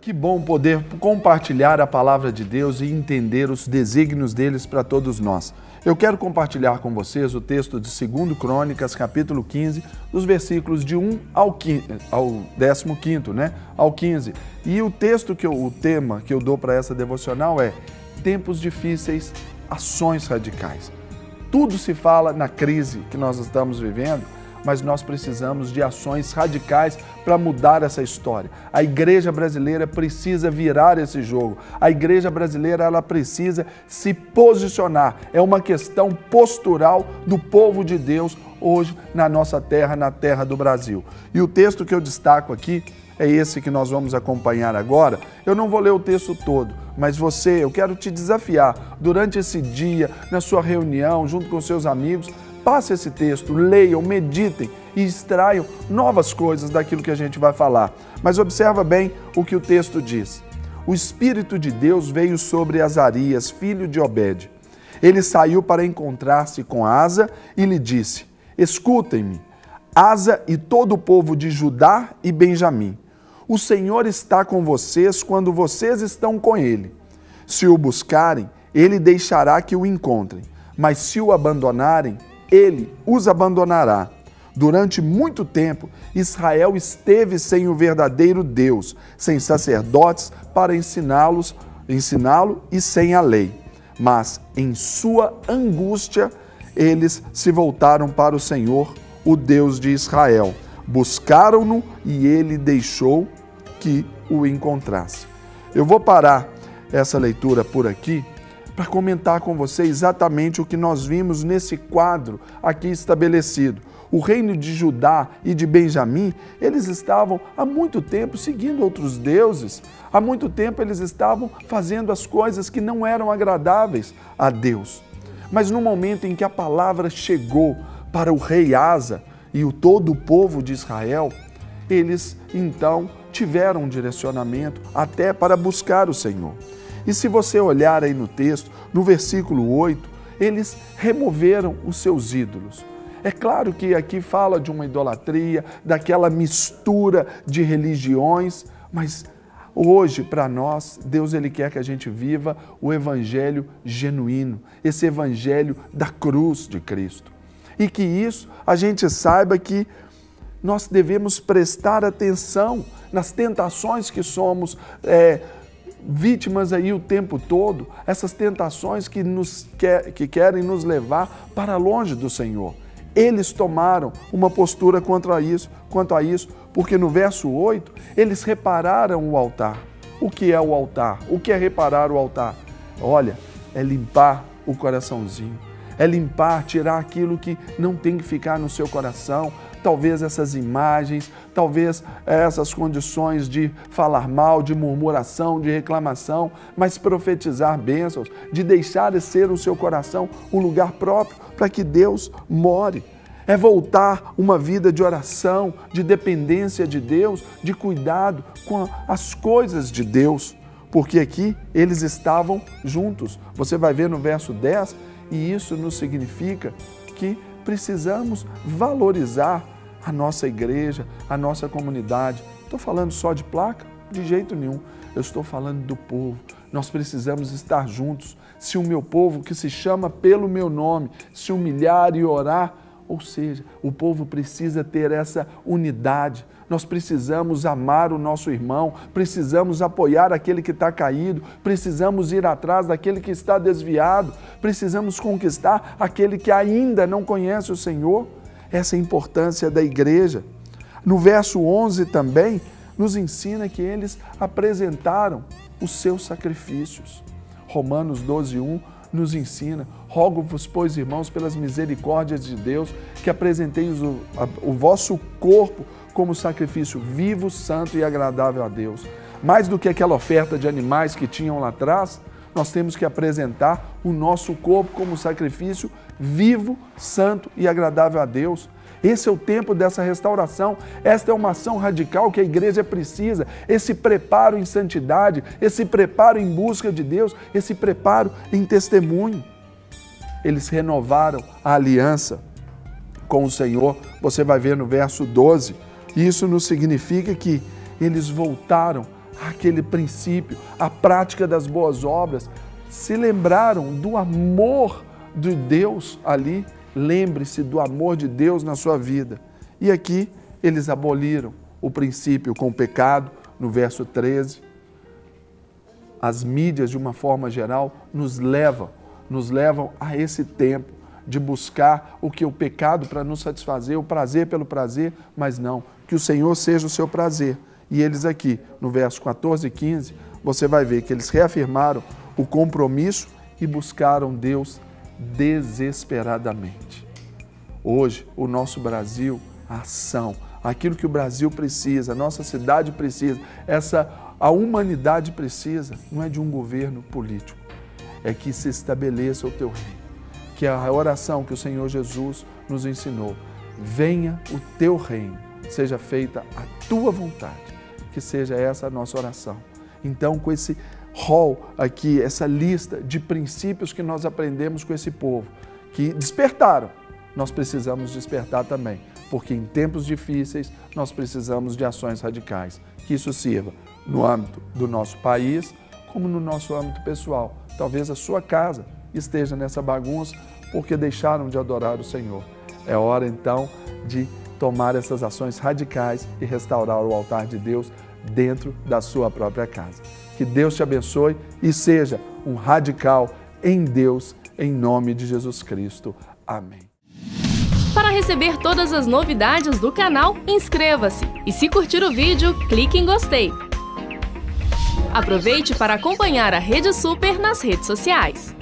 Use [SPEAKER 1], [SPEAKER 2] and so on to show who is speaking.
[SPEAKER 1] Que bom poder compartilhar a palavra de Deus e entender os desígnios deles para todos nós. Eu quero compartilhar com vocês o texto de 2 Crônicas, capítulo 15, dos versículos de 1 ao 15º, né? Ao 15. E o tema que eu dou para essa devocional é tempos difíceis, ações radicais. Tudo se fala na crise que nós estamos vivendo, mas nós precisamos de ações radicais para mudar essa história. A igreja brasileira precisa virar esse jogo. A igreja brasileira, ela precisa se posicionar. É uma questão postural do povo de Deus hoje na nossa terra, na terra do Brasil. E o texto que eu destaco aqui é esse que nós vamos acompanhar agora. Eu não vou ler o texto todo, mas eu quero te desafiar durante esse dia, na sua reunião, junto com seus amigos. Passe esse texto, leiam, meditem e extraiam novas coisas daquilo que a gente vai falar. Mas observa bem o que o texto diz. O Espírito de Deus veio sobre Azarias, filho de Obed. Ele saiu para encontrar-se com Asa e lhe disse: escutem-me, Asa e todo o povo de Judá e Benjamim. O Senhor está com vocês quando vocês estão com ele. Se o buscarem, ele deixará que o encontrem. Mas se o abandonarem, ele os abandonará. Durante muito tempo, Israel esteve sem o verdadeiro Deus, sem sacerdotes para ensiná-lo e sem a lei. Mas, em sua angústia, eles se voltaram para o Senhor, o Deus de Israel. Buscaram-no e ele deixou que o encontrasse. Eu vou parar essa leitura por aqui para comentar com você exatamente o que nós vimos nesse quadro aqui estabelecido. O reino de Judá e de Benjamim, eles estavam há muito tempo seguindo outros deuses, há muito tempo eles estavam fazendo as coisas que não eram agradáveis a Deus. Mas no momento em que a palavra chegou para o rei Asa e todo o povo de Israel, eles então tiveram um direcionamento até para buscar o Senhor. E se você olhar aí no texto, no versículo 8, eles removeram os seus ídolos. É claro que aqui fala de uma idolatria, daquela mistura de religiões, mas hoje, para nós, Deus ele quer que a gente viva o evangelho genuíno, esse evangelho da cruz de Cristo. E que isso a gente saiba que nós devemos prestar atenção nas tentações que somos vítimas aí o tempo todo, essas tentações que querem nos levar para longe do Senhor. Eles tomaram uma postura quanto a isso, porque no verso 8, eles repararam o altar. O que é o altar? O que é reparar o altar? Olha, é limpar o coraçãozinho, é limpar, tirar aquilo que não tem que ficar no seu coração, talvez essas imagens, talvez essas condições de falar mal, de murmuração, de reclamação, mas profetizar bênçãos, de deixar ser o seu coração um lugar próprio para que Deus more. É voltar uma vida de oração, de dependência de Deus, de cuidado com as coisas de Deus, porque aqui eles estavam juntos. Você vai ver no verso 10, e isso nos significa que precisamos valorizar a nossa igreja, a nossa comunidade. Estou falando só de placa? De jeito nenhum. Eu estou falando do povo. Nós precisamos estar juntos. Se o meu povo, que se chama pelo meu nome, se humilhar e orar, ou seja, o povo precisa ter essa unidade. Nós precisamos amar o nosso irmão, precisamos apoiar aquele que está caído, precisamos ir atrás daquele que está desviado, precisamos conquistar aquele que ainda não conhece o Senhor. Essa é a importância da igreja. No verso 11 também, nos ensina que eles apresentaram os seus sacrifícios. Romanos 12:1 nos ensina: rogo-vos, pois, irmãos, pelas misericórdias de Deus, que apresenteis o vosso corpo como sacrifício vivo, santo e agradável a Deus. Mais do que aquela oferta de animais que tinham lá atrás, nós temos que apresentar o nosso corpo como sacrifício vivo, santo e agradável a Deus. Esse é o tempo dessa restauração. Esta é uma ação radical que a igreja precisa. Esse preparo em santidade, esse preparo em busca de Deus, esse preparo em testemunho. Eles renovaram a aliança com o Senhor. Você vai ver no verso 12. Isso nos significa que eles voltaram aquele princípio, a prática das boas obras, se lembraram do amor de Deus ali. Lembre-se do amor de Deus na sua vida. E aqui eles aboliram o princípio com o pecado, no verso 13. As mídias, de uma forma geral, nos levam a esse tempo de buscar o que é o pecado para nos satisfazer, o prazer pelo prazer, mas não, que o Senhor seja o seu prazer. E eles aqui, no verso 14 e 15, você vai ver que eles reafirmaram o compromisso e buscaram Deus desesperadamente. Hoje, o nosso Brasil, a ação, aquilo que o Brasil precisa, a nossa cidade precisa, a humanidade precisa, não é de um governo político, é que se estabeleça o teu reino. Que a oração que o Senhor Jesus nos ensinou, venha o teu reino, seja feita a tua vontade, que seja essa a nossa oração. Então, com esse rol aqui, essa lista de princípios que nós aprendemos com esse povo, que despertaram, nós precisamos despertar também, porque em tempos difíceis nós precisamos de ações radicais, que isso sirva no âmbito do nosso país, como no nosso âmbito pessoal. Talvez a sua casa esteja nessa bagunça porque deixaram de adorar o Senhor. É hora então de tomar essas ações radicais e restaurar o altar de Deus dentro da sua própria casa. Que Deus te abençoe e seja um radical em Deus, em nome de Jesus Cristo. Amém.
[SPEAKER 2] Para receber todas as novidades do canal, inscreva-se e, se curtir o vídeo, clique em gostei. Aproveite para acompanhar a Rede Super nas redes sociais.